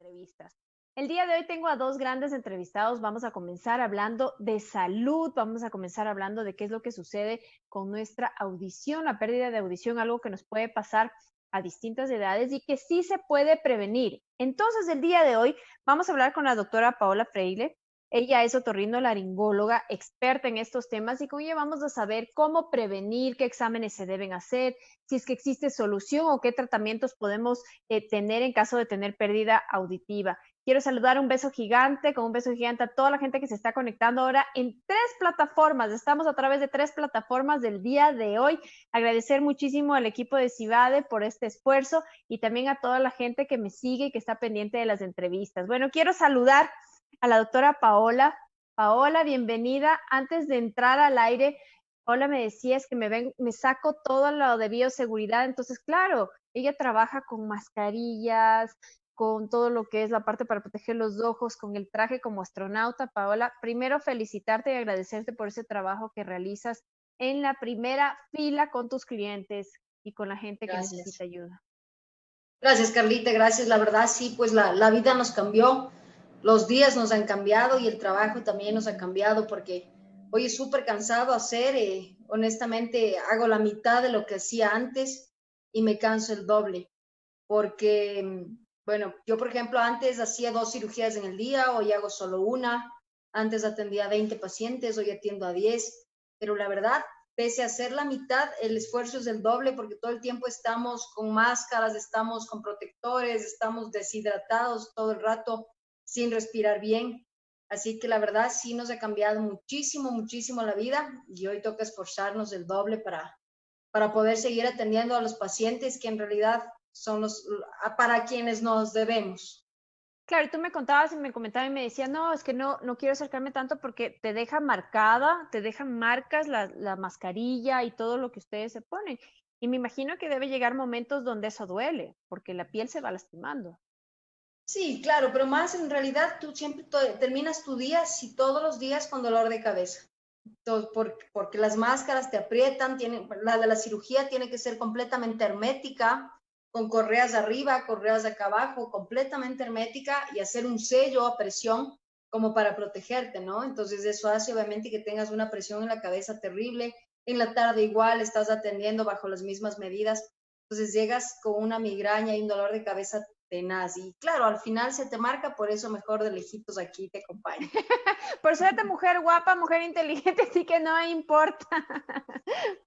entrevistas. El día de hoy tengo a dos grandes entrevistados. Vamos a comenzar hablando de salud, vamos a comenzar hablando de qué es lo que sucede con nuestra audición, la pérdida de audición, algo que nos puede pasar a distintas edades y que sí se puede prevenir. Entonces, el día de hoy vamos a hablar con la doctora Paola Freire. Ella es otorrinolaringóloga, experta en estos temas y con ella vamos a saber cómo prevenir, qué exámenes se deben hacer, si es que existe solución o qué tratamientos podemos tener en caso de tener pérdida auditiva. Quiero saludar un beso gigante, con un beso gigante a toda la gente que se está conectando ahora en 3 plataformas. Estamos a través de 3 plataformas del día de hoy. Agradecer muchísimo al equipo de Cibade por este esfuerzo y también a toda la gente que me sigue y que está pendiente de las entrevistas. Bueno, quiero saludar a la doctora Paola. Paola, bienvenida. Antes de entrar al aire, Paola me decías que me saco todo lo de bioseguridad. Entonces, claro, ella trabaja con mascarillas, con todo lo que es la parte para proteger los ojos, con el traje como astronauta. Paola, primero felicitarte y agradecerte por ese trabajo que realizas en la primera fila con tus clientes y con la gente que necesita Gracias. ayuda. Gracias, Carlita, gracias. La verdad, sí, pues la vida nos cambió, los días nos han cambiado y el trabajo también nos ha cambiado porque hoy es súper cansado hacer, honestamente hago la mitad de lo que hacía antes y me canso el doble porque, bueno, yo por ejemplo antes hacía 2 cirugías en el día, hoy hago solo una, antes atendía a 20 pacientes, hoy atiendo a 10, pero la verdad, pese a ser la mitad, el esfuerzo es el doble porque todo el tiempo estamos con máscaras, estamos con protectores, estamos deshidratados todo el rato sin respirar bien. Así que la verdad sí nos ha cambiado muchísimo, muchísimo la vida y hoy toca esforzarnos el doble para poder seguir atendiendo a los pacientes que en realidad son los para quienes nos debemos. Claro, y tú me contabas y me comentaba y me decía, no, es que no quiero acercarme tanto porque te deja marcada, te dejan marcas la mascarilla y todo lo que ustedes se ponen. Y me imagino que debe llegar momentos donde eso duele, porque la piel se va lastimando. Sí, claro, pero más en realidad tú siempre terminas tu día, sí, todos los días con dolor de cabeza. Porque las máscaras te aprietan, la de la cirugía tiene que ser completamente hermética, con correas arriba, correas acá abajo, completamente hermética y hacer un sello a presión como para protegerte, ¿no? Entonces eso hace obviamente que tengas una presión en la cabeza terrible. En la tarde igual estás atendiendo bajo las mismas medidas. Entonces llegas con una migraña y un dolor de cabeza tenaz. Y claro, al final se te marca, por eso mejor de lejitos aquí te acompaño. Por suerte, mujer guapa, mujer inteligente, así que no importa.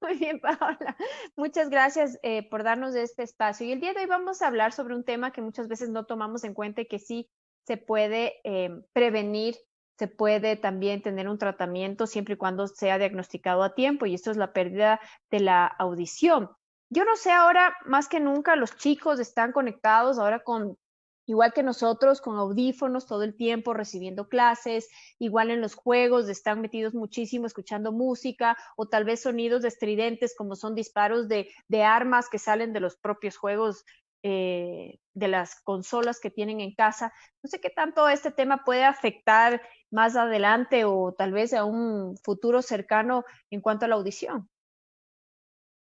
Muy bien, Paola. Muchas gracias por darnos este espacio. Y el día de hoy vamos a hablar sobre un tema que muchas veces no tomamos en cuenta y que sí se puede prevenir, se puede también tener un tratamiento siempre y cuando sea diagnosticado a tiempo, y esto es la pérdida de la audición. Yo no sé, ahora más que nunca los chicos están conectados ahora con, igual que nosotros, con audífonos todo el tiempo, recibiendo clases, igual en los juegos están metidos muchísimo escuchando música o tal vez sonidos estridentes como son disparos de armas que salen de los propios juegos, de las consolas que tienen en casa. No sé qué tanto este tema puede afectar más adelante o tal vez a un futuro cercano en cuanto a la audición.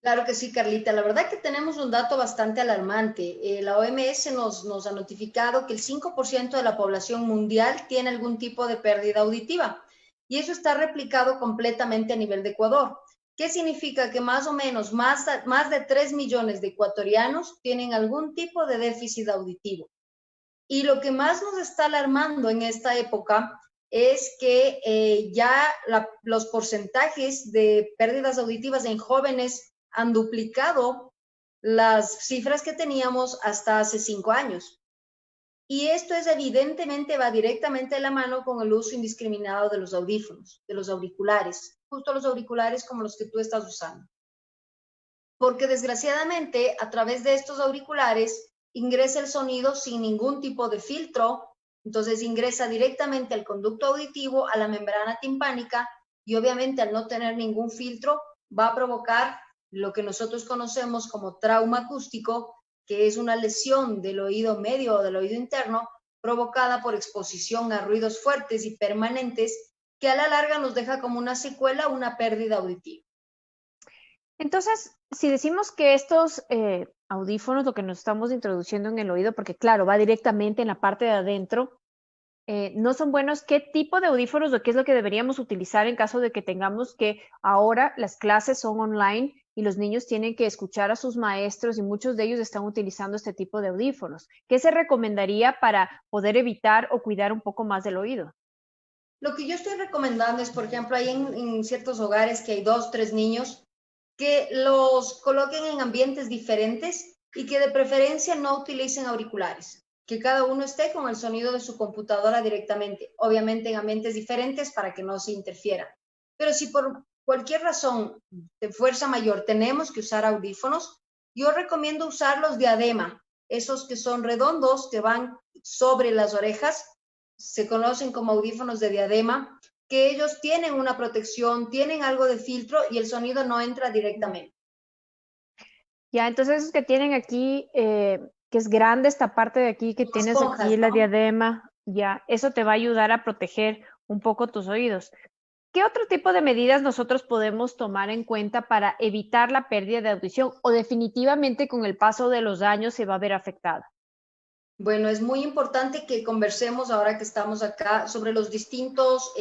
Claro que sí, Carlita. La verdad que tenemos un dato bastante alarmante. La OMS nos ha notificado que el 5% de la población mundial tiene algún tipo de pérdida auditiva y eso está replicado completamente a nivel de Ecuador. ¿Qué significa? Que más o menos más de 3 millones de ecuatorianos tienen algún tipo de déficit auditivo. Y lo que más nos está alarmando en esta época es que los porcentajes de pérdidas auditivas en jóvenes han duplicado las cifras que teníamos hasta hace 5 años. Y esto es evidentemente, va directamente de la mano con el uso indiscriminado de los audífonos, de los auriculares, justo los auriculares como los que tú estás usando. Porque desgraciadamente a través de estos auriculares ingresa el sonido sin ningún tipo de filtro, entonces ingresa directamente al conducto auditivo, a la membrana timpánica y obviamente al no tener ningún filtro va a provocar lo que nosotros conocemos como trauma acústico, que es una lesión del oído medio o del oído interno provocada por exposición a ruidos fuertes y permanentes que a la larga nos deja como una secuela una pérdida auditiva. Entonces, si decimos que estos audífonos, lo que nos estamos introduciendo en el oído, porque claro, va directamente en la parte de adentro. No son buenos. ¿Qué tipo de audífonos o qué es lo que deberíamos utilizar en caso de que tengamos que ahora las clases son online y los niños tienen que escuchar a sus maestros y muchos de ellos están utilizando este tipo de audífonos? ¿Qué se recomendaría para poder evitar o cuidar un poco más del oído? Lo que yo estoy recomendando es, por ejemplo, hay en ciertos hogares que hay 2, 3 niños, que los coloquen en ambientes diferentes y que de preferencia no utilicen auriculares, que cada uno esté con el sonido de su computadora directamente, obviamente en ambientes diferentes para que no se interfiera. Pero si por cualquier razón de fuerza mayor tenemos que usar audífonos, yo recomiendo usar los diadema, esos que son redondos, que van sobre las orejas, se conocen como audífonos de diadema, que ellos tienen una protección, tienen algo de filtro y el sonido no entra directamente. Ya, entonces esos que tienen aquí, que es grande esta parte de aquí, que Como tienes aquí esponjas, la ¿no? diadema, ya, eso te va a ayudar a proteger un poco tus oídos. ¿Qué otro tipo de medidas nosotros podemos tomar en cuenta para evitar la pérdida de audición o definitivamente con el paso de los años se va a ver afectada? Bueno, es muy importante que conversemos ahora que estamos acá sobre los distintos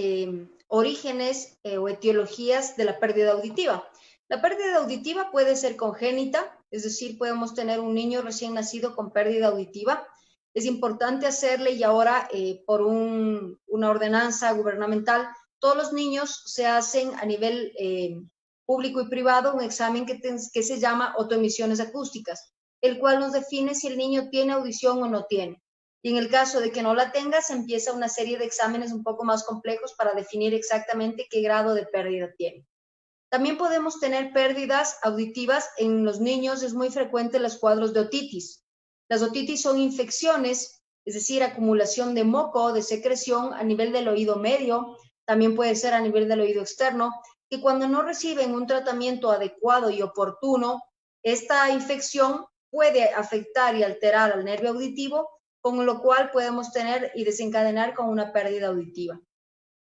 orígenes o etiologías de la pérdida auditiva. La pérdida auditiva puede ser congénita, es decir, podemos tener un niño recién nacido con pérdida auditiva. Es importante hacerle y ahora por una ordenanza gubernamental, todos los niños se hacen a nivel público y privado un examen que se llama otoemisiones acústicas, el cual nos define si el niño tiene audición o no tiene. Y en el caso de que no la tenga, se empieza una serie de exámenes un poco más complejos para definir exactamente qué grado de pérdida tiene. También podemos tener pérdidas auditivas en los niños, es muy frecuente los cuadros de otitis. Las otitis son infecciones, es decir, acumulación de moco, de secreción a nivel del oído medio, también puede ser a nivel del oído externo, que cuando no reciben un tratamiento adecuado y oportuno, esta infección puede afectar y alterar al nervio auditivo, con lo cual podemos tener y desencadenar con una pérdida auditiva.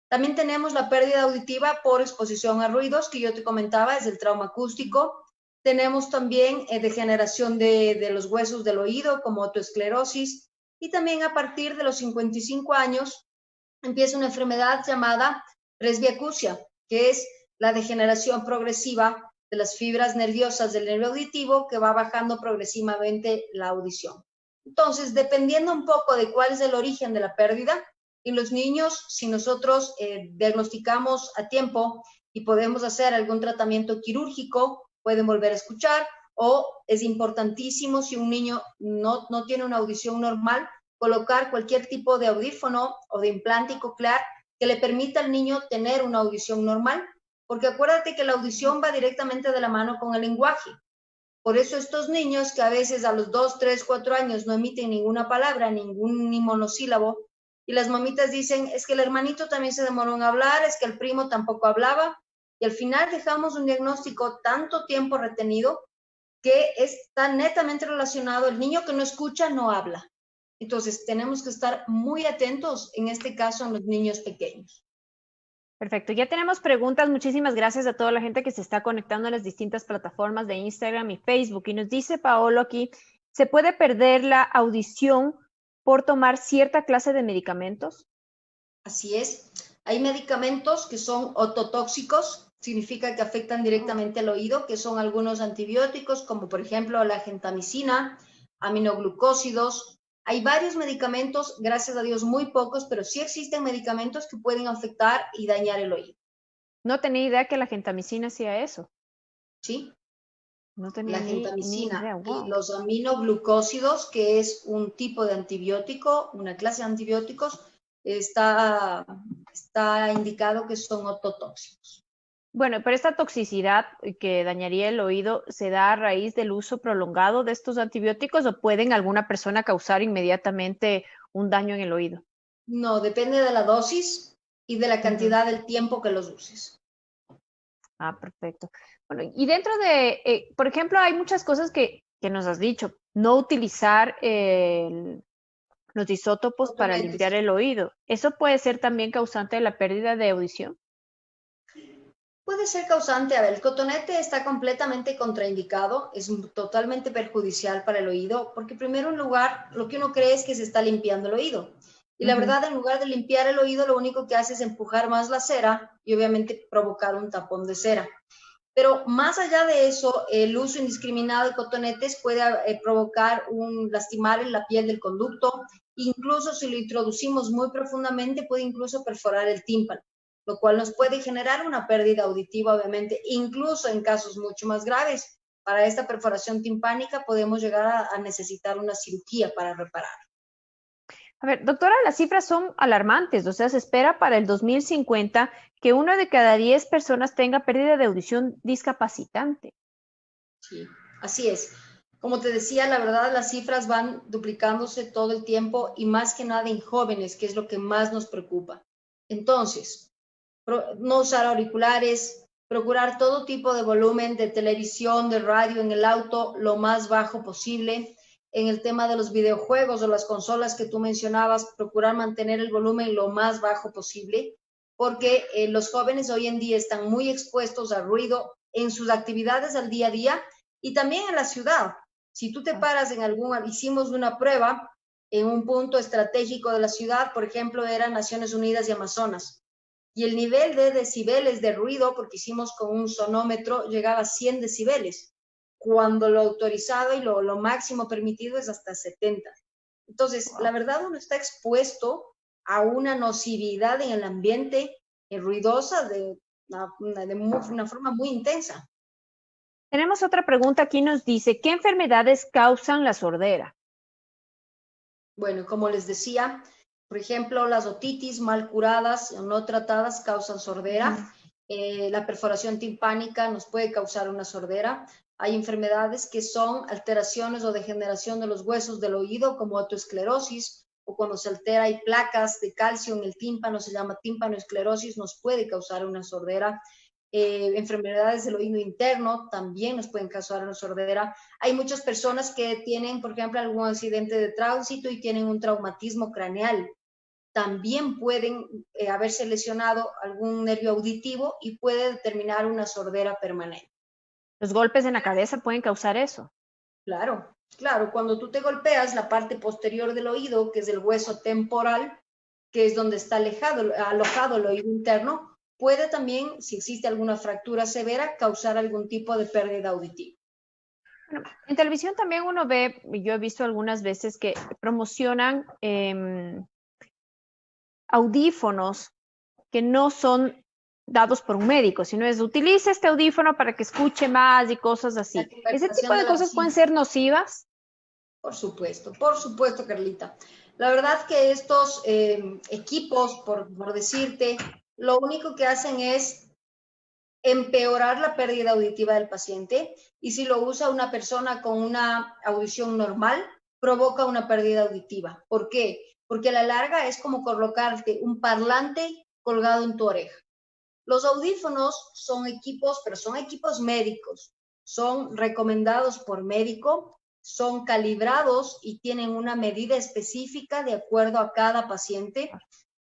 También tenemos la pérdida auditiva por exposición a ruidos, que yo te comentaba, es el trauma acústico. Tenemos también degeneración de los huesos del oído, como otoesclerosis. Y también a partir de los 55 años empieza una enfermedad llamada presbiacusia, que es la degeneración progresiva de las fibras nerviosas del nervio auditivo que va bajando progresivamente la audición. Entonces, dependiendo un poco de cuál es el origen de la pérdida, y los niños, si nosotros diagnosticamos a tiempo y podemos hacer algún tratamiento quirúrgico, pueden volver a escuchar, o es importantísimo si un niño no tiene una audición normal, colocar cualquier tipo de audífono o de implante coclear que le permita al niño tener una audición normal, porque acuérdate que la audición va directamente de la mano con el lenguaje. Por eso estos niños que a veces a los 2, 3, 4 años no emiten ninguna palabra, ningún ni monosílabo, y las mamitas dicen, es que el hermanito también se demoró en hablar, es que el primo tampoco hablaba, y al final dejamos un diagnóstico tanto tiempo retenido que está netamente relacionado, el niño que no escucha no habla. Entonces, tenemos que estar muy atentos, en este caso, en los niños pequeños. Perfecto, ya tenemos preguntas. Muchísimas gracias a toda la gente que se está conectando a las distintas plataformas de Instagram y Facebook. Y nos dice Paolo aquí, ¿se puede perder la audición por tomar cierta clase de medicamentos? Así es. Hay medicamentos que son ototóxicos, significa que afectan directamente al oído, que son algunos antibióticos, como por ejemplo la gentamicina, aminoglucósidos. Hay varios medicamentos, gracias a Dios muy pocos, pero sí existen medicamentos que pueden afectar y dañar el oído. No tenía idea que la gentamicina hacía eso. ¿Sí? No tenía La ni gentamicina idea. y Wow. los aminoglucósidos, que es un tipo de antibiótico, una clase de antibióticos, está indicado que son ototóxicos. Bueno, pero esta toxicidad que dañaría el oído, ¿se da a raíz del uso prolongado de estos antibióticos o pueden alguna persona causar inmediatamente un daño en el oído? No, depende de la dosis y de la Ujú. cantidad del tiempo que los uses. Ah, perfecto. Bueno, y dentro de, por ejemplo, hay muchas cosas que nos has dicho. No utilizar los isótopos Otros para limpiar lentes. el oído. ¿Eso puede ser también causante de la pérdida de audición? Puede ser causante. A ver, el cotonete está completamente contraindicado, es totalmente perjudicial para el oído, porque primero en lugar, lo que uno cree es que se está limpiando el oído. Y la Ujú. verdad, en lugar de limpiar el oído, lo único que hace es empujar más la cera y obviamente provocar un tapón de cera. Pero más allá de eso, el uso indiscriminado de cotonetes puede provocar lastimar en la piel del conducto. Incluso si lo introducimos muy profundamente, puede incluso perforar el tímpano, lo cual nos puede generar una pérdida auditiva, obviamente, incluso en casos mucho más graves. Para esta perforación timpánica podemos llegar a necesitar una cirugía para reparar. A ver, doctora, las cifras son alarmantes, o sea, se espera para el 2050 que 1 de cada 10 personas tenga pérdida de audición discapacitante. Sí, así es. Como te decía, la verdad, las cifras van duplicándose todo el tiempo y más que nada en jóvenes, que es lo que más nos preocupa. Entonces, no usar auriculares, procurar todo tipo de volumen de televisión, de radio en el auto lo más bajo posible. En el tema de los videojuegos o las consolas que tú mencionabas, procurar mantener el volumen lo más bajo posible, porque los jóvenes hoy en día están muy expuestos al ruido en sus actividades al día a día y también en la ciudad. Si tú te paras en hicimos una prueba en un punto estratégico de la ciudad, por ejemplo, era Naciones Unidas y Amazonas, y el nivel de decibeles de ruido, porque hicimos con un sonómetro, llegaba a 100 decibeles, cuando lo autorizado y lo máximo permitido es hasta 70. Entonces, la Wow. verdad, uno está expuesto a una nocividad en el ambiente ruidosa una forma muy intensa. Tenemos otra pregunta aquí, nos dice, ¿qué enfermedades causan la sordera? Bueno, como les decía, por ejemplo, las otitis mal curadas o no tratadas causan Ujú. sordera. La perforación timpánica nos puede causar una sordera. Hay enfermedades que son alteraciones o degeneración de los huesos del oído, como otoesclerosis, o cuando se altera hay placas de calcio en el tímpano, se llama tímpanoesclerosis, nos puede causar una sordera. Enfermedades del oído interno también nos pueden causar una sordera. Hay muchas personas que tienen, por ejemplo, algún accidente de tránsito y tienen un traumatismo craneal. También pueden haberse lesionado algún nervio auditivo y puede determinar una sordera permanente. Los golpes en la cabeza pueden causar eso. Claro, claro, cuando tú te golpeas la parte posterior del oído, que es el hueso temporal, que es donde está alojado el oído interno, puede también, si existe alguna fractura severa, causar algún tipo de pérdida auditiva. Bueno, en televisión también uno ve, y yo he visto algunas veces que promocionan audífonos que no son dados por un médico, sino es utilice este audífono para que escuche más y cosas La así. ¿Ese tipo conversación de de la cosas pueden vecina. ser nocivas? Por supuesto, Carlita. La verdad que estos equipos, por decirte, lo único que hacen es empeorar la pérdida auditiva del paciente y si lo usa una persona con una audición normal, provoca una pérdida auditiva. ¿Por qué? Porque a la larga es como colocarte un parlante colgado en tu oreja. Los audífonos son equipos, pero son equipos médicos, son recomendados por médico, son calibrados y tienen una medida específica de acuerdo a cada paciente.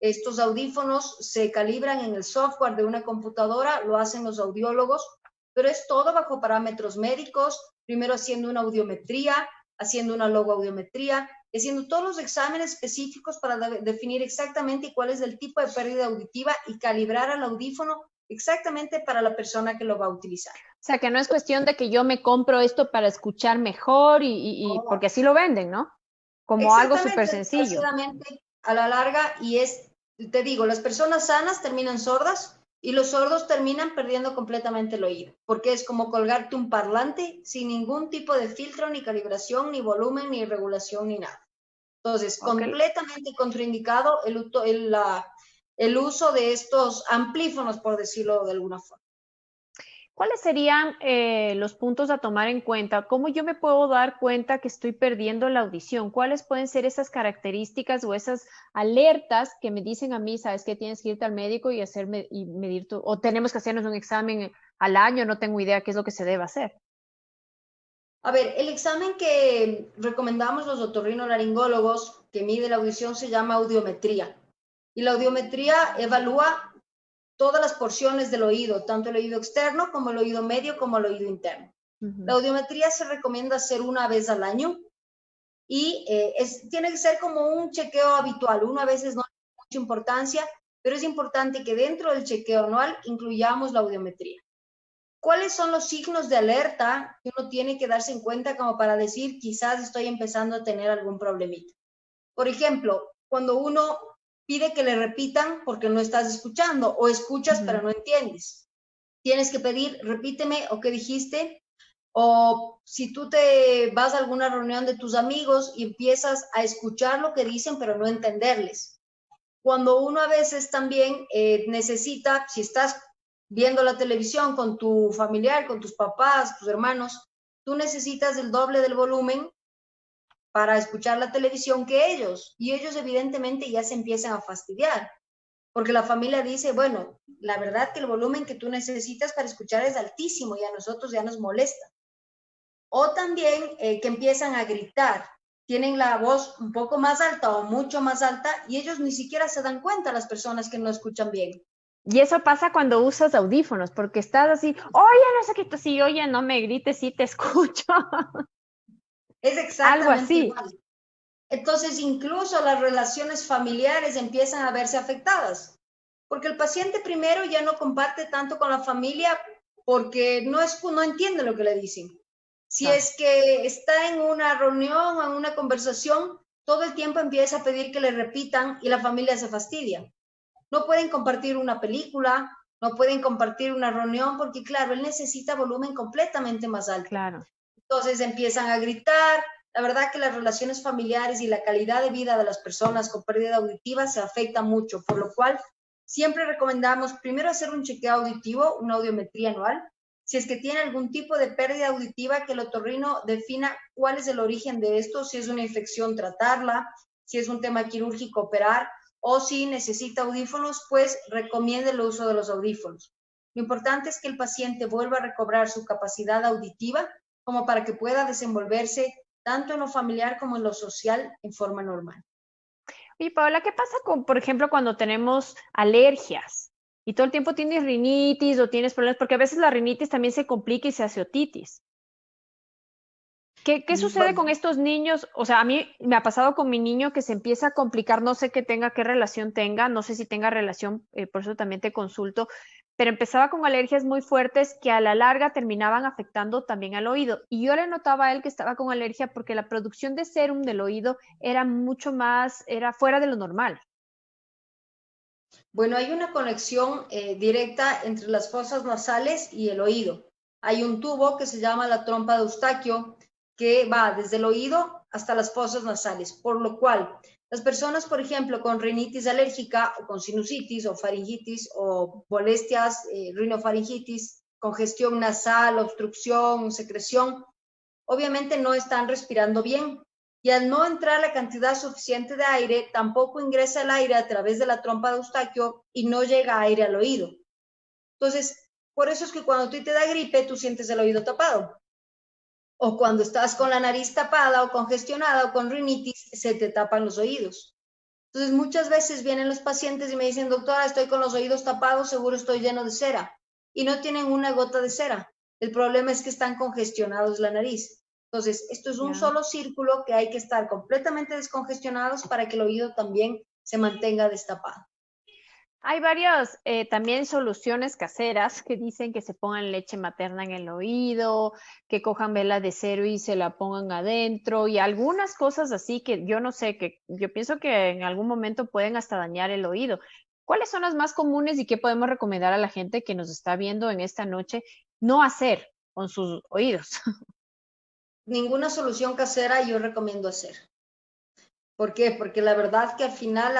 Estos audífonos se calibran en el software de una computadora, lo hacen los audiólogos, pero es todo bajo parámetros médicos, primero haciendo una audiometría, haciendo una logoaudiometría, haciendo todos los exámenes específicos para definir exactamente cuál es el tipo de pérdida auditiva y calibrar al audífono exactamente para la persona que lo va a utilizar. O sea, que no es cuestión de que yo me compro esto para escuchar mejor porque así lo venden, ¿no? Como algo súper Exactamente, sencillo. desgraciadamente, a la larga, te digo, las personas sanas terminan sordas y los sordos terminan perdiendo completamente el oído, porque es como colgarte un parlante sin ningún tipo de filtro, ni calibración, ni volumen, ni regulación, ni nada. Entonces, Ok. completamente contraindicado el uso de estos amplífonos, por decirlo de alguna forma. ¿Cuáles serían los puntos a tomar en cuenta? ¿Cómo yo me puedo dar cuenta que estoy perdiendo la audición? ¿Cuáles pueden ser esas características o esas alertas que me dicen a mí, sabes que tienes que irte al médico y hacerme y medir tu, o tenemos que hacernos un examen al año, no tengo idea qué es lo que se debe hacer? A ver, el examen que recomendamos los otorrinolaringólogos que mide la audición se llama audiometría. Y la audiometría evalúa todas las porciones del oído, tanto el oído externo como el oído medio como el oído interno. La audiometría se recomienda hacer una vez al año y tiene que ser como un chequeo habitual. Uno a veces no tiene mucha importancia, pero es importante que dentro del chequeo anual incluyamos la audiometría. ¿Cuáles son los signos de alerta que uno tiene que darse en cuenta como para decir quizás estoy empezando a tener algún problemita? Por ejemplo, cuando uno pide que le repitan porque no estás escuchando o escuchas pero no entiendes. Tienes que pedir, repíteme o qué dijiste. O si tú te vas a alguna reunión de tus amigos y empiezas a escuchar lo que dicen pero no entenderles. Cuando uno a veces también necesita, si estás viendo la televisión con tu familiar, con tus papás, tus hermanos, tú necesitas el doble del volumen para escuchar la televisión que ellos. Y ellos evidentemente ya se empiezan a fastidiar, porque la familia dice, bueno, la verdad que el volumen que tú necesitas para escuchar es altísimo y a nosotros ya nos molesta. O también que empiezan a gritar, tienen la voz un poco más alta o mucho más alta y ellos ni siquiera se dan cuenta, las personas que no escuchan bien. Y eso pasa cuando usas audífonos, porque estás así, oye, no sé qué, sí, oye, no me grites, sí te escucho. Es Algo exactamente así. igual. Entonces, incluso las relaciones familiares empiezan a verse afectadas, porque el paciente primero ya no comparte tanto con la familia porque no entiende lo que le dicen. Si es que está en una reunión o en una conversación, todo el tiempo empieza a pedir que le repitan y la familia se fastidia. No pueden compartir una película, no pueden compartir una reunión porque, claro, él necesita volumen completamente más alto. Claro. Entonces empiezan a gritar. La verdad que las relaciones familiares y la calidad de vida de las personas con pérdida auditiva se afecta mucho, por lo cual siempre recomendamos primero hacer un chequeo auditivo, una audiometría anual. Si es que tiene algún tipo de pérdida auditiva, que el otorrino defina cuál es el origen de esto, si es una infección, tratarla, si es un tema quirúrgico, operar, o si necesita audífonos, pues recomiende el uso de los audífonos. Lo importante es que el paciente vuelva a recobrar su capacidad auditiva como para que pueda desenvolverse tanto en lo familiar como en lo social en forma normal. Y Paola, ¿qué pasa con, por ejemplo, cuando tenemos alergias y todo el tiempo tienes rinitis o tienes problemas? Porque a veces la rinitis también se complica y se hace otitis. ¿Qué sucede con estos niños? O sea, a mí me ha pasado con mi niño que se empieza a complicar, no sé qué tenga, qué relación tenga, no sé si tenga relación, por eso también te consulto, pero empezaba con alergias muy fuertes que a la larga terminaban afectando también al oído. Y yo le notaba a él que estaba con alergia porque la producción de serum del oído era mucho más, era fuera de lo normal. Bueno, hay una conexión directa entre las fosas nasales y el oído. Hay un tubo que se llama la trompa de Eustaquio que va desde el oído hasta las fosas nasales, por lo cual las personas, por ejemplo, con rinitis alérgica o con sinusitis o faringitis o molestias, rinofaringitis, congestión nasal, obstrucción, secreción, obviamente no están respirando bien. Y al no entrar la cantidad suficiente de aire, tampoco ingresa el aire a través de la trompa de Eustaquio y no llega aire al oído. Entonces, por eso es que cuando tú te da gripe, tú sientes el oído tapado. O cuando estás con la nariz tapada o congestionada o con rinitis, se te tapan los oídos. Entonces, muchas veces vienen los pacientes y me dicen, doctora, estoy con los oídos tapados, seguro estoy lleno de cera. Y no tienen una gota de cera. El problema es que están congestionados la nariz. Entonces, esto es un solo círculo que hay que estar completamente descongestionados para que el oído también se mantenga destapado. Hay varias también soluciones caseras que dicen que se pongan leche materna en el oído, que cojan vela de cero y se la pongan adentro y algunas cosas así que yo no sé, que yo pienso que en algún momento pueden hasta dañar el oído. ¿Cuáles son las más comunes y qué podemos recomendar a la gente que nos está viendo en esta noche no hacer con sus oídos? Ninguna solución casera yo recomiendo hacer. ¿Por qué? Porque la verdad que al final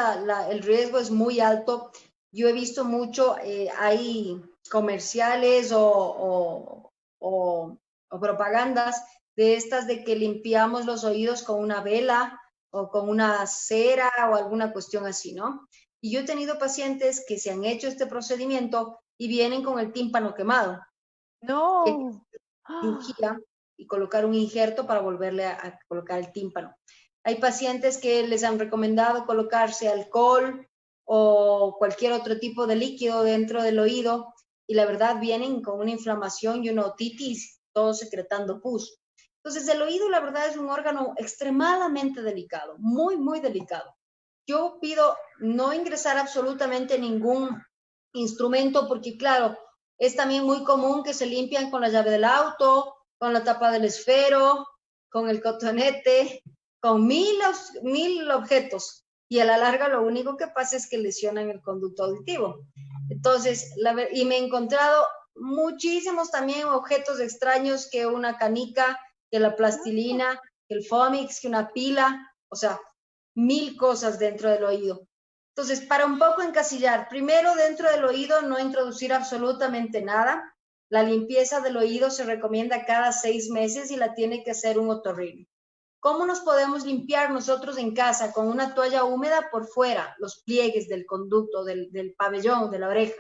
el riesgo es muy alto. Yo he visto mucho, hay comerciales o propagandas de estas de que limpiamos los oídos con una vela o con una cera o alguna cuestión así, ¿no? Y yo he tenido pacientes que se han hecho este procedimiento y vienen con el tímpano quemado. No. Cirugía y colocar un injerto para volverle a colocar el tímpano. Hay pacientes que les han recomendado colocarse alcohol o cualquier otro tipo de líquido dentro del oído y la verdad vienen con una inflamación y una otitis, todo secretando pus. Entonces el oído la verdad es un órgano extremadamente delicado, muy, muy delicado. Yo pido no ingresar absolutamente ningún instrumento porque claro, es también muy común que se limpian con la llave del auto, con la tapa del esfero, con el cotonete, con mil objetos. Y a la larga lo único que pasa es que lesionan el conducto auditivo. Entonces, y me he encontrado muchísimos también objetos extraños que una canica, que la plastilina, que el Fomix, que una pila, o sea, mil cosas dentro del oído. Entonces, para un poco encasillar, primero dentro del oído no introducir absolutamente nada. La limpieza del oído se recomienda cada 6 meses y la tiene que hacer un otorrino. ¿Cómo nos podemos limpiar nosotros en casa? Con una toalla húmeda por fuera, los pliegues del conducto, del pabellón, de la oreja,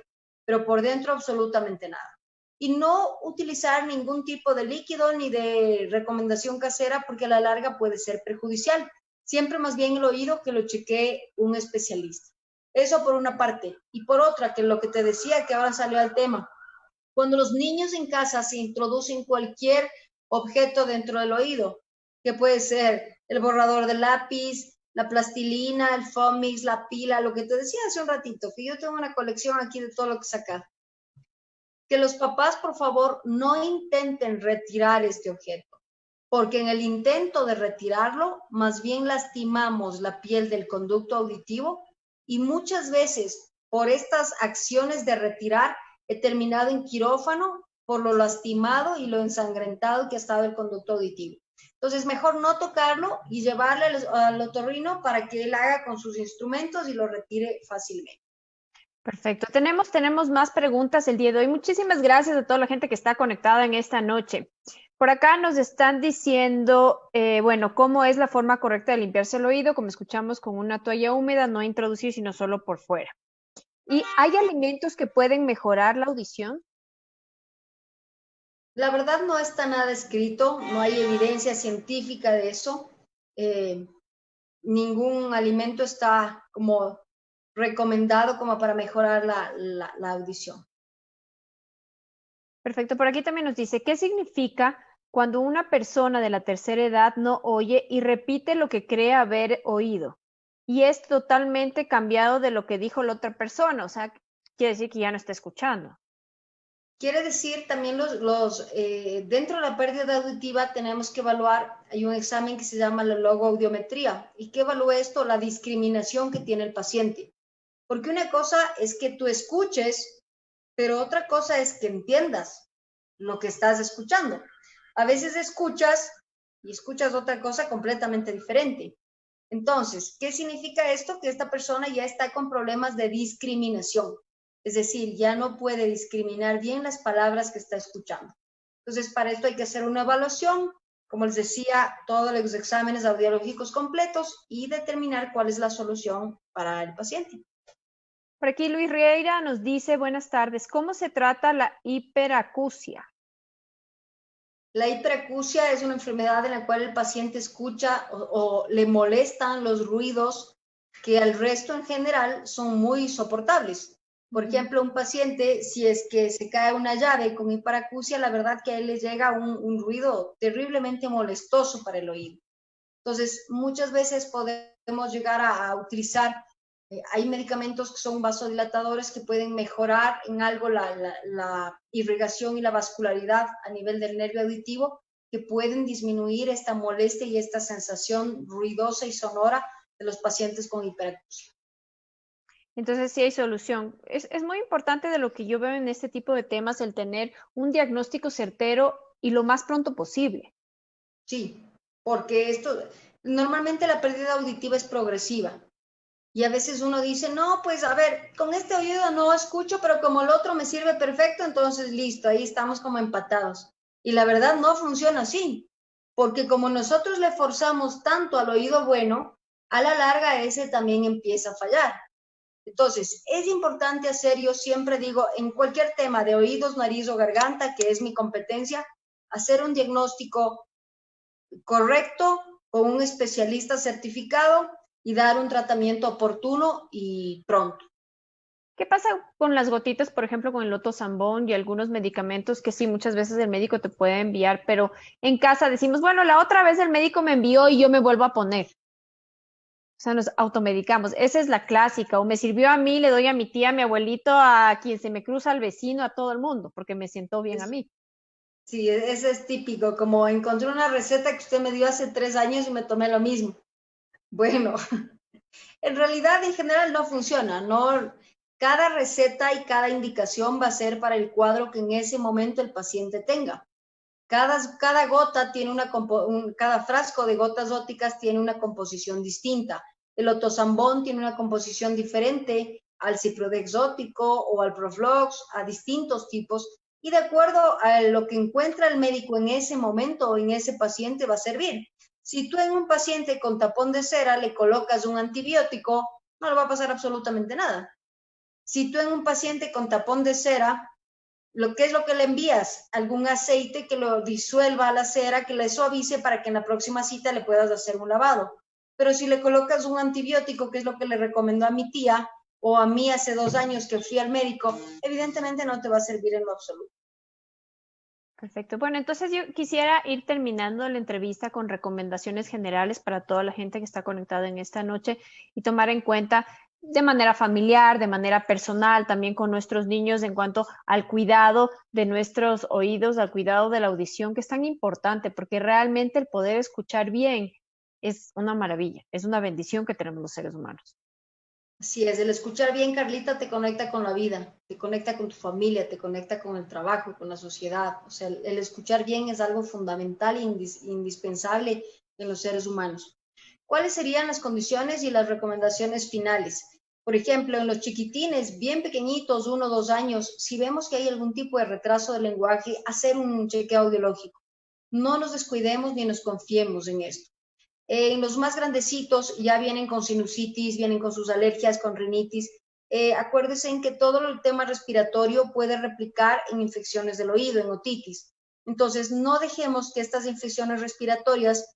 pero por dentro absolutamente nada. Y no utilizar ningún tipo de líquido ni de recomendación casera porque a la larga puede ser perjudicial. Siempre más bien el oído que lo chequee un especialista. Eso por una parte. Y por otra, que lo que te decía que ahora salió al tema, cuando los niños en casa se introducen cualquier objeto dentro del oído, que puede ser el borrador de lápiz, la plastilina, el Fomix, la pila, lo que te decía hace un ratito, que yo tengo una colección aquí de todo lo que saca. Que los papás, por favor, no intenten retirar este objeto, porque en el intento de retirarlo, más bien lastimamos la piel del conducto auditivo y muchas veces por estas acciones de retirar he terminado en quirófano por lo lastimado y lo ensangrentado que ha estado el conducto auditivo. Entonces, mejor no tocarlo y llevarle al otorrino para que él haga con sus instrumentos y lo retire fácilmente. Perfecto. Tenemos más preguntas el día de hoy. Muchísimas gracias a toda la gente que está conectada en esta noche. Por acá nos están diciendo, bueno, cómo es la forma correcta de limpiarse el oído, como escuchamos, con una toalla húmeda, no introducir, sino solo por fuera. ¿Y hay alimentos que pueden mejorar la audición? La verdad no está nada escrito, no hay evidencia científica de eso. Ningún alimento está como recomendado como para mejorar la audición. Perfecto. Por aquí también nos dice, ¿qué significa cuando una persona de la tercera edad no oye y repite lo que cree haber oído? Y es totalmente cambiado de lo que dijo la otra persona, o sea, quiere decir que ya no está escuchando. Quiere decir también dentro de la pérdida auditiva tenemos que evaluar, hay un examen que se llama la logoaudiometría. ¿Y qué evalúa esto? La discriminación que tiene el paciente. Porque una cosa es que tú escuches, pero otra cosa es que entiendas lo que estás escuchando. A veces escuchas y escuchas otra cosa completamente diferente. Entonces, ¿qué significa esto? Que esta persona ya está con problemas de discriminación. Es decir, ya no puede discriminar bien las palabras que está escuchando. Entonces, para esto hay que hacer una evaluación, como les decía, todos los exámenes audiológicos completos y determinar cuál es la solución para el paciente. Por aquí Luis Rieira nos dice, buenas tardes, ¿cómo se trata la hiperacusia? La hiperacusia es una enfermedad en la cual el paciente escucha o le molestan los ruidos que al resto en general son muy soportables. Por ejemplo, un paciente, si es que se cae una llave con hiperacusia, la verdad que a él le llega un ruido terriblemente molestoso para el oído. Entonces, muchas veces podemos llegar a utilizar, hay medicamentos que son vasodilatadores que pueden mejorar en algo la irrigación y la vascularidad a nivel del nervio auditivo, que pueden disminuir esta molestia y esta sensación ruidosa y sonora de los pacientes con hiperacusia. Entonces sí hay solución. Es muy importante de lo que yo veo en este tipo de temas el tener un diagnóstico certero y lo más pronto posible. Sí, porque normalmente la pérdida auditiva es progresiva. Y a veces uno dice, no, pues a ver, con este oído no escucho, pero como el otro me sirve perfecto, entonces listo, ahí estamos como empatados. Y la verdad no funciona así, porque como nosotros le forzamos tanto al oído bueno, a la larga ese también empieza a fallar. Entonces, es importante hacer, yo siempre digo, en cualquier tema de oídos, nariz o garganta, que es mi competencia, hacer un diagnóstico correcto con un especialista certificado y dar un tratamiento oportuno y pronto. ¿Qué pasa con las gotitas, por ejemplo, con el lotosambón y algunos medicamentos que sí, muchas veces el médico te puede enviar, pero en casa decimos, bueno, la otra vez el médico me envió y yo me vuelvo a poner? O sea, nos automedicamos. Esa es la clásica. O me sirvió a mí, le doy a mi tía, a mi abuelito, a quien se me cruza, al vecino, a todo el mundo, porque me sientó bien a mí. Sí, ese es típico, como encontré una receta que usted me dio hace 3 años y me tomé lo mismo. Bueno, en realidad en general no funciona, ¿no? Cada receta y cada indicación va a ser para el cuadro que en ese momento el paciente tenga. Cada gota tiene cada frasco de gotas ópticas tiene una composición distinta. El otosambón tiene una composición diferente al ciprodex óptico o al Proflox, a distintos tipos, y de acuerdo a lo que encuentra el médico en ese momento o en ese paciente va a servir. Si tú en un paciente con tapón de cera le colocas un antibiótico, no le va a pasar absolutamente nada. Si tú en un paciente con tapón de cera ¿qué es lo que le envías? Algún aceite que lo disuelva a la cera, que le suavice para que en la próxima cita le puedas hacer un lavado. Pero si le colocas un antibiótico, que es lo que le recomendó a mi tía o a mí hace 2 años que fui al médico, evidentemente no te va a servir en lo absoluto. Perfecto. Bueno, entonces yo quisiera ir terminando la entrevista con recomendaciones generales para toda la gente que está conectada en esta noche y tomar en cuenta de manera familiar, de manera personal, también con nuestros niños en cuanto al cuidado de nuestros oídos, al cuidado de la audición, que es tan importante, porque realmente el poder escuchar bien es una maravilla, es una bendición que tenemos los seres humanos. Así es, el escuchar bien, Carlita, te conecta con la vida, te conecta con tu familia, te conecta con el trabajo, con la sociedad. O sea, el escuchar bien es algo fundamental e indispensable en los seres humanos. ¿Cuáles serían las condiciones y las recomendaciones finales? Por ejemplo, en los chiquitines bien pequeñitos, 1 o 2 años, si vemos que hay algún tipo de retraso del lenguaje, hacer un chequeo audiológico. No nos descuidemos ni nos confiemos en esto. En los más grandecitos ya vienen con sinusitis, vienen con sus alergias, con rinitis. Acuérdense en que todo el tema respiratorio puede replicar en infecciones del oído, en otitis. Entonces, no dejemos que estas infecciones respiratorias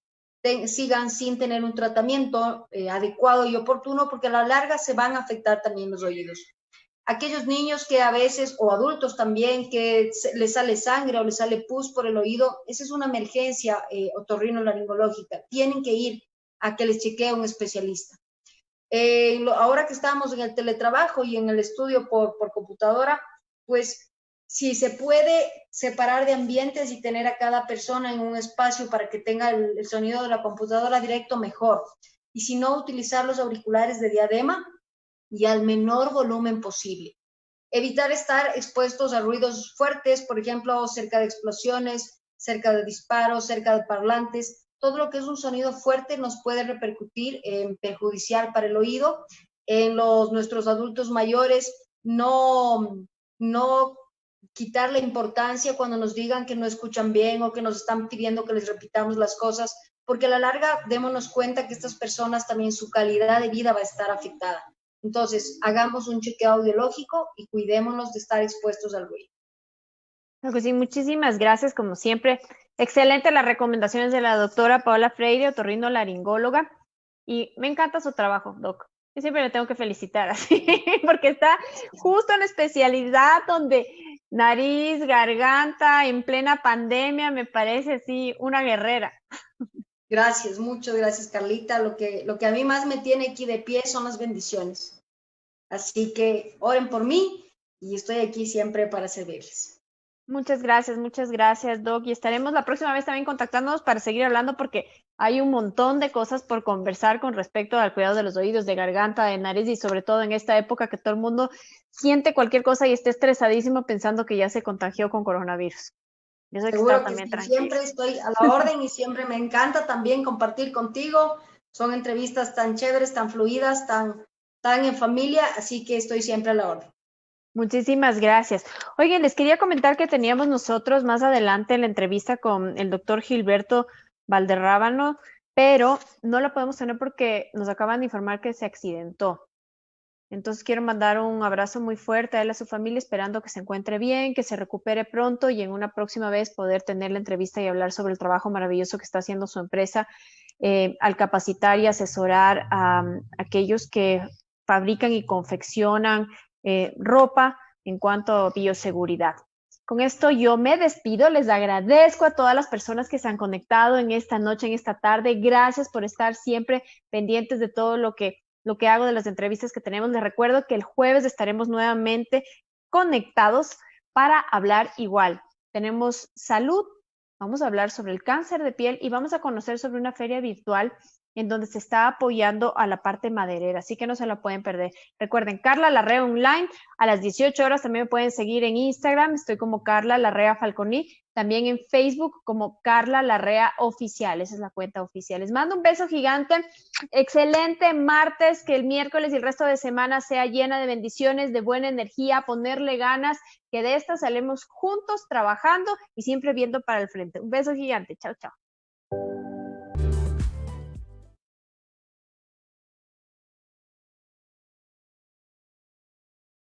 sigan sin tener un tratamiento adecuado y oportuno, porque a la larga se van a afectar también los oídos. Aquellos niños que a veces, o adultos también, que les sale sangre o les sale pus por el oído, esa es una emergencia otorrinolaringológica. Tienen que ir a que les chequee un especialista. Ahora que estamos en el teletrabajo y en el estudio por computadora, pues si se puede separar de ambientes y tener a cada persona en un espacio para que tenga el sonido de la computadora directo, mejor. Y si no, utilizar los auriculares de diadema y al menor volumen posible. Evitar estar expuestos a ruidos fuertes, por ejemplo, cerca de explosiones, cerca de disparos, cerca de parlantes. Todo lo que es un sonido fuerte nos puede repercutir en perjudicial para el oído. En nuestros adultos mayores, no quitarle importancia cuando nos digan que no escuchan bien o que nos están pidiendo que les repitamos las cosas, porque a la larga démonos cuenta que estas personas también su calidad de vida va a estar afectada. Entonces, hagamos un chequeo audiológico y cuidémonos de estar expuestos al ruido. Pues sí, muchísimas gracias, como siempre. Excelente las recomendaciones de la doctora Paola Freire, otorrinolaringóloga. Y me encanta su trabajo, Doc. Yo siempre le tengo que felicitar así, porque está justo en la especialidad donde nariz, garganta, en plena pandemia, me parece así una guerrera. Gracias, muchas gracias, Carlita. Lo que a mí más me tiene aquí de pie son las bendiciones. Así que oren por mí y estoy aquí siempre para servirles. Muchas gracias, Doc. Y estaremos la próxima vez también contactándonos para seguir hablando porque hay un montón de cosas por conversar con respecto al cuidado de los oídos, de garganta, de nariz y sobre todo en esta época que todo el mundo siente cualquier cosa y esté estresadísimo pensando que ya se contagió con coronavirus. Eso hay que estar Seguro que también sí, tranquilo. siempre estoy a la orden y siempre me encanta también compartir contigo. Son entrevistas tan chéveres, tan fluidas, tan en familia, así que estoy siempre a la orden. Muchísimas gracias. Oigan, les quería comentar que teníamos nosotros más adelante la entrevista con el doctor Gilberto Valderrábano, pero no la podemos tener porque nos acaban de informar que se accidentó. Entonces quiero mandar un abrazo muy fuerte a él, a su familia, esperando que se encuentre bien, que se recupere pronto y en una próxima vez poder tener la entrevista y hablar sobre el trabajo maravilloso que está haciendo su empresa al capacitar y asesorar a aquellos que fabrican y confeccionan ropa en cuanto a bioseguridad. Con esto yo me despido, les agradezco a todas las personas que se han conectado en esta noche, en esta tarde. Gracias por estar siempre pendientes de todo lo que hago, de las entrevistas que tenemos. Les recuerdo que el jueves estaremos nuevamente conectados para hablar igual. Tenemos salud, vamos a hablar sobre el cáncer de piel y vamos a conocer sobre una feria virtual en donde se está apoyando a la parte maderera, así que no se la pueden perder. Recuerden, Carla Larrea Online, a las 18 horas también me pueden seguir en Instagram, estoy como Carla Larrea Falconi, también en Facebook como Carla Larrea Oficial, esa es la cuenta oficial. Les mando un beso gigante, excelente martes, que el miércoles y el resto de semana sea llena de bendiciones, de buena energía, ponerle ganas, que de esta salemos juntos trabajando y siempre viendo para el frente. Un beso gigante, chao, chao.